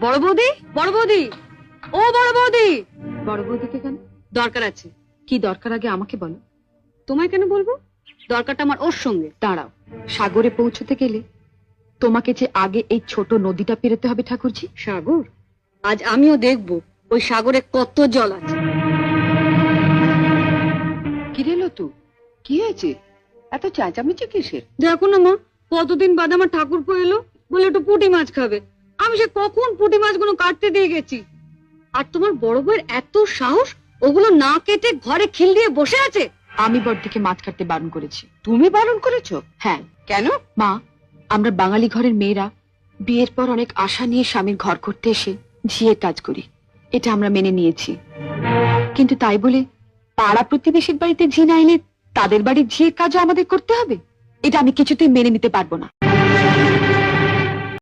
বড় বৌদি, বড় বৌদি, ও বড় বৌদি। বড় বৌদিকে কেন? দরকার আছে। কি দরকার আগে আমাকে বলো। তোমায় কেন বলবো? দরকারটা আমার ওর সঙ্গে। দাঁড়াও, সাগরে পৌঁছতে গেলে তোমাকে যে আগে এই ছোট নদীটা পেরোতে হবে ঠাকুরজি। সাগর? আজ আমিও দেখবো ওই সাগরে কত জল আছে। কি রে লতু, কি হয়েছে? এত চেঁচামেচি কিসের? দেখো না মা, কতদিন বাদে আমার ঠাকুরপো এলো, বলে একটু পুঁটি মাছ খাবে। আমি সে কখন পুঁটি মাছগুলো কাটতে দিয়ে গেছি। আর তোমার বড় বউয়ের এত সাহস, ওগুলো না কেটে ঘরে খিল দিয়ে বসে আছে। আমি বড়দিকে মাছ কাটতে বারণ করেছি। তুমি বারণ করেছো? হ্যাঁ। কেন? মা, আমরা বাঙালি ঘরের মেয়েরা বিয়ের পর অনেক আশা নিয়ে স্বামীর ঘর করতে এসে ঝিয়ের কাজ করি, এটা আমরা মেনে নিয়েছি। কিন্তু তাই বলে পাড়া প্রতিবেশীর বাড়িতে ঝি না এলে তাদের বাড়ির ঝিয়ের কাজও আমাদের করতে হবে? এটা আমি কিছুতেই মেনে নিতে পারবো না।